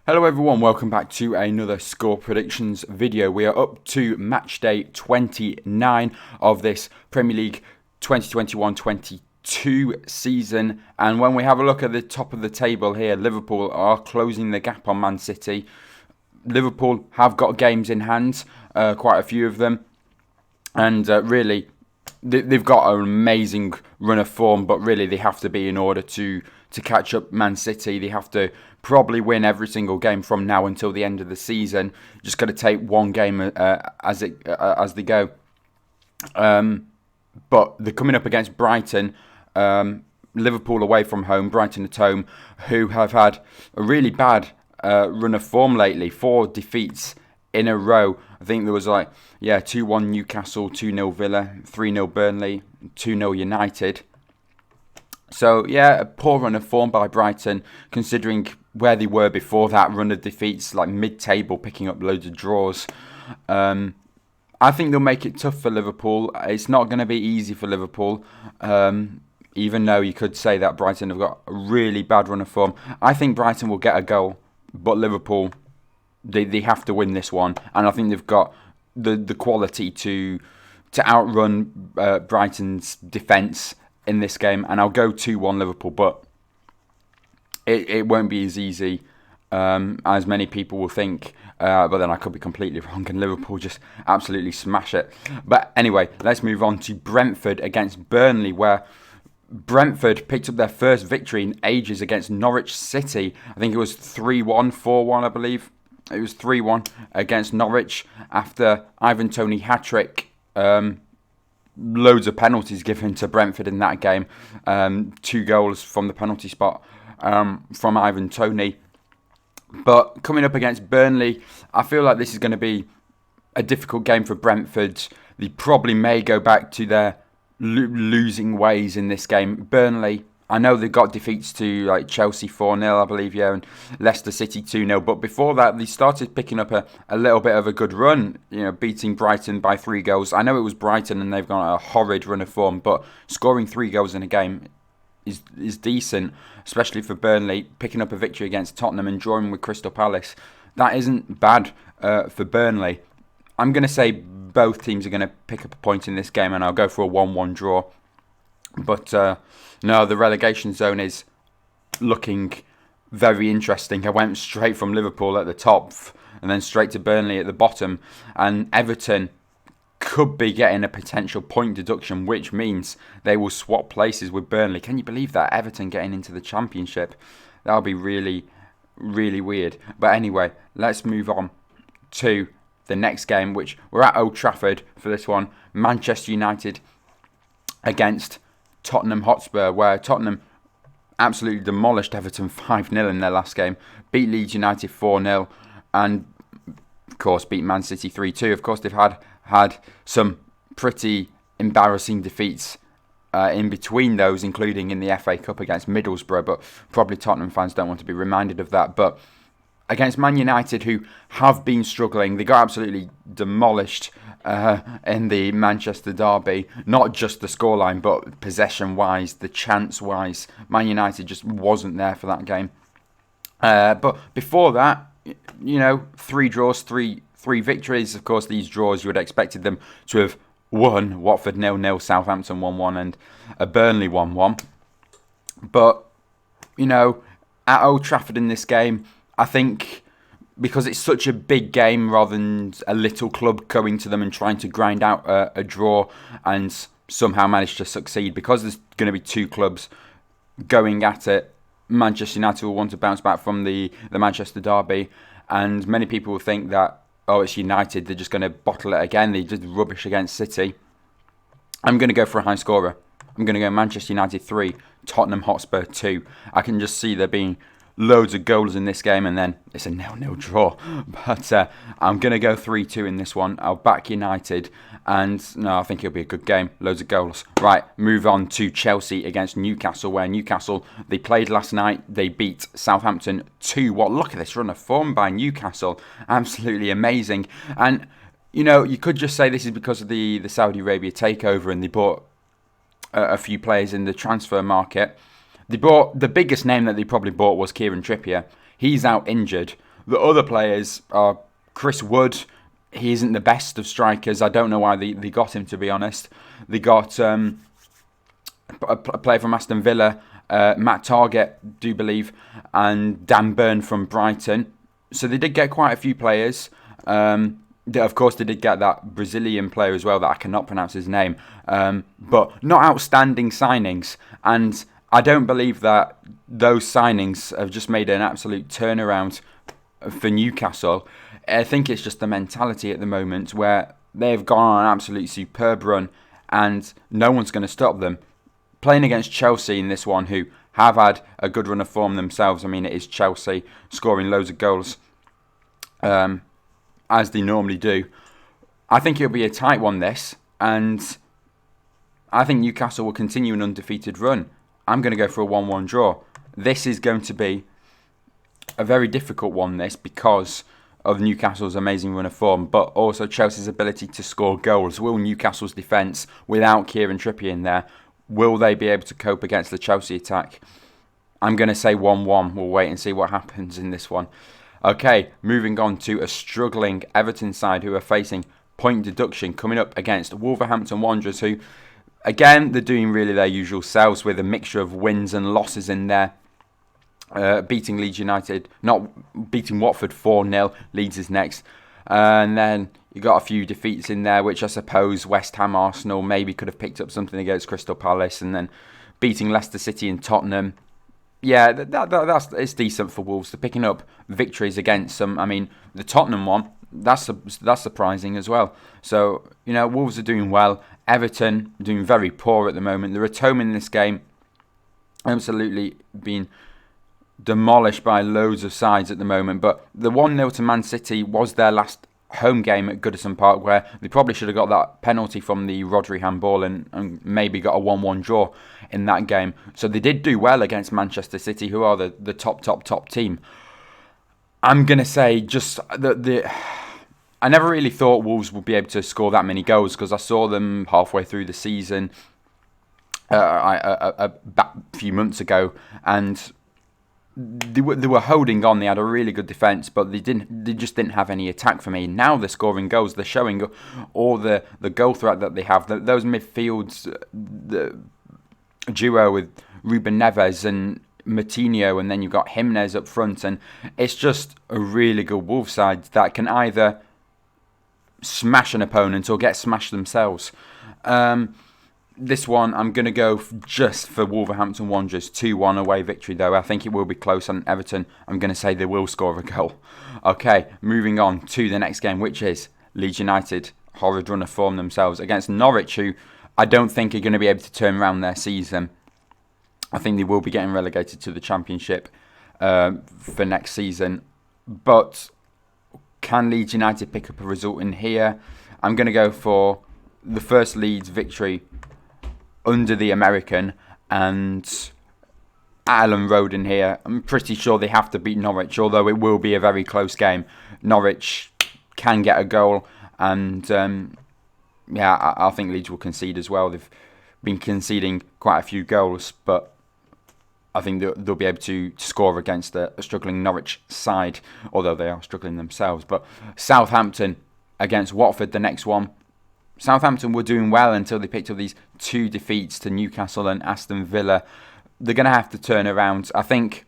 Hello everyone, welcome back to another score predictions video. We are up to match day 29 of this Premier League 2021-22 season, and when we have a look at the top of the table here, Liverpool are closing the gap on Man City. Liverpool have got games in hand, quite a few of them, and really they've got an amazing run of form, but really they have to be in order to catch up Man City. They have to probably win every single game from now until the end of the season. Just got to take one game as they go. But they're coming up against Brighton, Liverpool away from home, Brighton at home, who have had a really bad run of form lately. 4 defeats in a row. I think there was 2-1 Newcastle, 2-0 Villa, 3-0 Burnley, 2-0 United. So, a poor run of form by Brighton, considering where they were before that run of defeats, like mid-table, picking up loads of draws. I think they'll make it tough for Liverpool. It's not going to be easy for Liverpool, even though you could say that Brighton have got a really bad run of form. I think Brighton will get a goal, but Liverpool, they have to win this one. And I think they've got the quality to outrun Brighton's defence in this game, and I'll go 2-1 Liverpool, but it won't be as easy as many people will think, but then I could be completely wrong and Liverpool just absolutely smash it. But anyway, let's move on to Brentford against Burnley, where Brentford picked up their first victory in ages against Norwich City. I think it was 3-1, 4-1 I believe. It was 3-1 against Norwich after Ivan Toney hat-trick. Loads of penalties given to Brentford in that game. 2 goals from the penalty spot from Ivan Toney. But coming up against Burnley, I feel like this is going to be a difficult game for Brentford. They probably may go back to their losing ways in this game. Burnley, I know they got defeats to Chelsea 4-0, I believe, and Leicester City 2-0. But before that, they started picking up a little bit of a good run, beating Brighton by 3 goals. I know it was Brighton and they've got a horrid run of form, but scoring 3 goals in a game is decent, especially for Burnley, picking up a victory against Tottenham and drawing with Crystal Palace. That isn't bad for Burnley. I'm going to say both teams are going to pick up a point in this game, and I'll go for a 1-1 draw. But no, the relegation zone is looking very interesting. I went straight from Liverpool at the top and then straight to Burnley at the bottom. And Everton could be getting a potential point deduction, which means they will swap places with Burnley. Can you believe that? Everton getting into the Championship. That would be really, really weird. But anyway, let's move on to the next game, which we're at Old Trafford for this one. Manchester United against Tottenham Hotspur, where Tottenham absolutely demolished Everton 5-0 in their last game, beat Leeds United 4-0, and of course beat Man City 3-2. Of course, they've had some pretty embarrassing defeats in between those, including in the FA Cup against Middlesbrough, but probably Tottenham fans don't want to be reminded of that. But against Man United, who have been struggling, they got absolutely demolished in the Manchester derby. Not just the scoreline, but possession-wise, the chance-wise. Man United just wasn't there for that game. But before that, 3 draws, three victories. Of course, these draws, you would have expected them to have won. Watford 0-0, Southampton 1-1, and a Burnley 1-1. But, at Old Trafford in this game, I think because it's such a big game rather than a little club going to them and trying to grind out a draw and somehow manage to succeed, because there's going to be 2 clubs going at it, Manchester United will want to bounce back from the Manchester derby, and many people will think that, it's United, they're just going to bottle it again, they did rubbish against City. I'm going to go for a high scorer. I'm going to go Manchester United 3, Tottenham Hotspur 2. I can just see there being loads of goals in this game, and then it's a 0-0 draw. But I'm going to go 3-2 in this one. I'll back United, and no, I think it'll be a good game. Loads of goals. Right, move on to Chelsea against Newcastle, where Newcastle, they played last night. They beat Southampton 2-1. Look at this run of form by Newcastle. Absolutely amazing. And, you could just say this is because of the Saudi Arabia takeover, and they bought a few players in the transfer market. They bought, the biggest name that they probably bought was Kieran Trippier. He's out injured, The other players are Chris Wood. He isn't the best of strikers. I don't know why they got him, to be honest. They got a player from Aston Villa, Matt Targett, do believe, and Dan Burn from Brighton. So they did get quite a few players. Of course, they did get that Brazilian player as well that I cannot pronounce his name. But not outstanding signings. And I don't believe that those signings have just made an absolute turnaround for Newcastle. I think it's just the mentality at the moment where they've gone on an absolute superb run and no one's going to stop them. Playing against Chelsea in this one, who have had a good run of form themselves. I mean, it is Chelsea scoring loads of goals as they normally do. I think it'll be a tight one, this, and I think Newcastle will continue an undefeated run. I'm going to go for a 1-1 draw. This is going to be a very difficult one, this, because of Newcastle's amazing run of form, but also Chelsea's ability to score goals. Will Newcastle's defence, without Kieran Trippier in there, will they be able to cope against the Chelsea attack? I'm going to say 1-1. We'll wait and see what happens in this one. Okay, moving on to a struggling Everton side who are facing point deduction coming up against Wolverhampton Wanderers, who, again, they're doing really their usual selves with a mixture of wins and losses in there. Beating Leeds United, not beating Watford 4-0. Leeds is next. And then you got a few defeats in there, which I suppose West Ham, Arsenal maybe could have picked up something against Crystal Palace, and then beating Leicester City and Tottenham. Yeah, that's it's decent for Wolves. They're picking up victories against some. I mean, the Tottenham one, that's surprising as well. So, Wolves are doing well. Everton doing very poor at the moment. They're at home in this game. Absolutely being demolished by loads of sides at the moment, but the 1-0 to Man City was their last home game at Goodison Park, where they probably should have got that penalty from the Rodri handball and maybe got a 1-1 draw in that game. So they did do well against Manchester City, who are the top team. I'm going to say just I never really thought Wolves would be able to score that many goals because I saw them halfway through the season a few months ago, and they were holding on. They had a really good defence, but they just didn't have any attack for me. Now they're scoring goals. They're showing all the goal threat that they have. Those midfields, the duo with Ruben Neves and Matinho, and then you've got Jimenez up front, and it's just a really good Wolves side that can either smash an opponent or get smashed themselves. This one, I'm going to go just for Wolverhampton Wanderers. 2-1 away victory, though. I think it will be close on Everton. I'm going to say they will score a goal. Okay, moving on to the next game, which is Leeds United. Horrid run of form themselves against Norwich, who I don't think are going to be able to turn around their season. I think they will be getting relegated to the Championship for next season. But can Leeds United pick up a result in here? I'm going to go for the first Leeds victory under the American and Allen Road in here. I'm pretty sure they have to beat Norwich, although it will be a very close game. Norwich can get a goal, and I think Leeds will concede as well. They've been conceding quite a few goals, but I think they'll be able to score against a struggling Norwich side, although they are struggling themselves. But Southampton against Watford, the next one. Southampton were doing well until they picked up these 2 defeats to Newcastle and Aston Villa. They're going to have to turn around. I think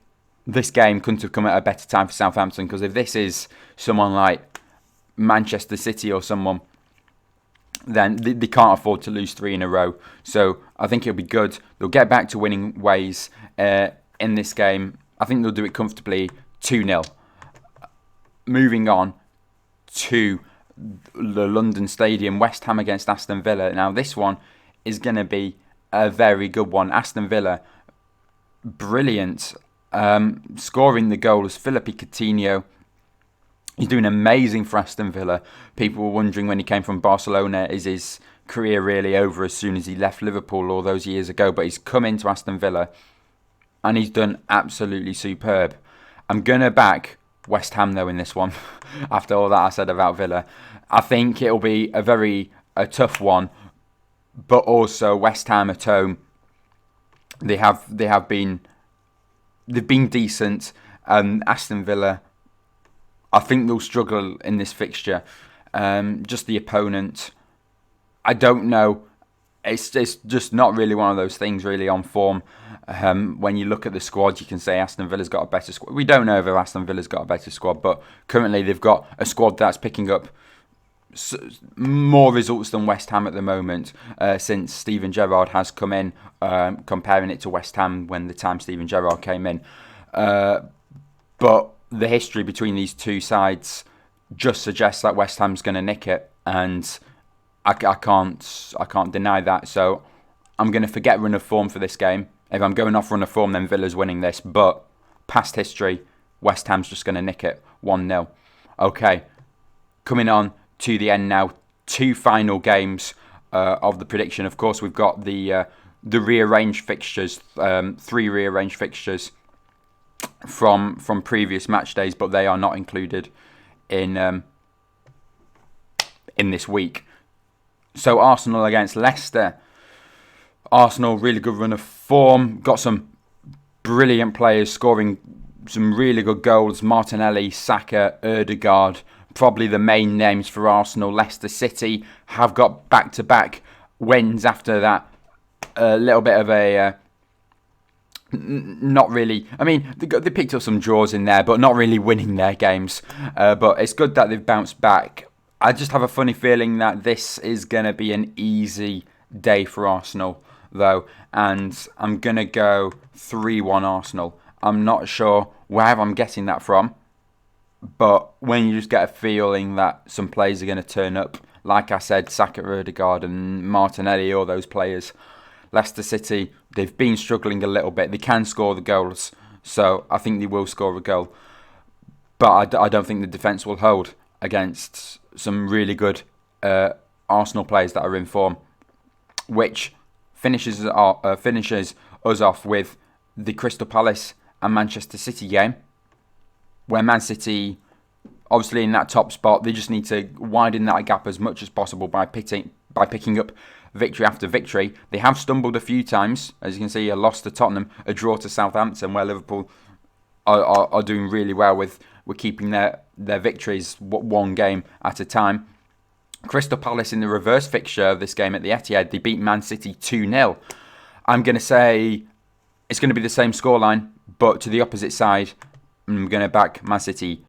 this game couldn't have come at a better time for Southampton, because if this is someone like Manchester City or someone, then they can't afford to lose 3 in a row. So I think it'll be good. They'll get back to winning ways in this game. I think they'll do it comfortably, 2-0. Moving on to the London Stadium, West Ham against Aston Villa. Now this one is going to be a very good one. Aston Villa, brilliant, scoring the goals. Philippe Coutinho, he's doing amazing for Aston Villa. People were wondering when he came from Barcelona, is his career really over as soon as he left Liverpool all those years ago? But he's come into Aston Villa and he's done absolutely superb. I'm going to back West Ham though in this one. After all that I said about Villa, I think it'll be a tough one, but also West Ham at home, they've been decent. Aston Villa, I think they'll struggle in this fixture. Just the opponent, I don't know. It's just not really one of those things really on form. When you look at the squad, you can say Aston Villa's got a better squad. We don't know if Aston Villa's got a better squad, but currently they've got a squad that's picking up more results than West Ham at the moment, since Steven Gerrard has come in, comparing it to West Ham when the time Steven Gerrard came in. But the history between these two sides just suggests that West Ham's going to nick it, and I can't deny that. So I'm going to forget run of form for this game. If I'm going off run of form, then Villa's winning this. But past history, West Ham's just going to nick it 1-0. Okay, coming on to the end now. 2 final games of the prediction. Of course, we've got the rearranged fixtures, 3 rearranged fixtures from previous match days, but they are not included in this week. So Arsenal against Leicester. Arsenal, really good run of form. Got some brilliant players scoring some really good goals. Martinelli, Saka, Ødegaard, probably the main names for Arsenal. Leicester City have got back-to-back wins after that. A little bit of a... not really... I mean, they picked up some draws in there, but not really winning their games. But it's good that they've bounced back. I just have a funny feeling that this is going to be an easy day for Arsenal, though. And I'm going to go 3-1 Arsenal. I'm not sure where I'm getting that from. But when you just get a feeling that some players are going to turn up, like I said, Saka, Ødegaard and Martinelli, all those players. Leicester City, they've been struggling a little bit. They can score the goals, so I think they will score a goal. But I don't think the defence will hold against some really good Arsenal players that are in form, which finishes us off with the Crystal Palace and Manchester City game, where Man City, obviously in that top spot, they just need to widen that gap as much as possible by picking up victory after victory. They have stumbled a few times, as you can see, a loss to Tottenham, a draw to Southampton, where Liverpool are doing really well with keeping their victories one game at a time. Crystal Palace in the reverse fixture of this game at the Etihad, they beat Man City 2-0. I'm going to say it's going to be the same scoreline, but to the opposite side, I'm going to back Man City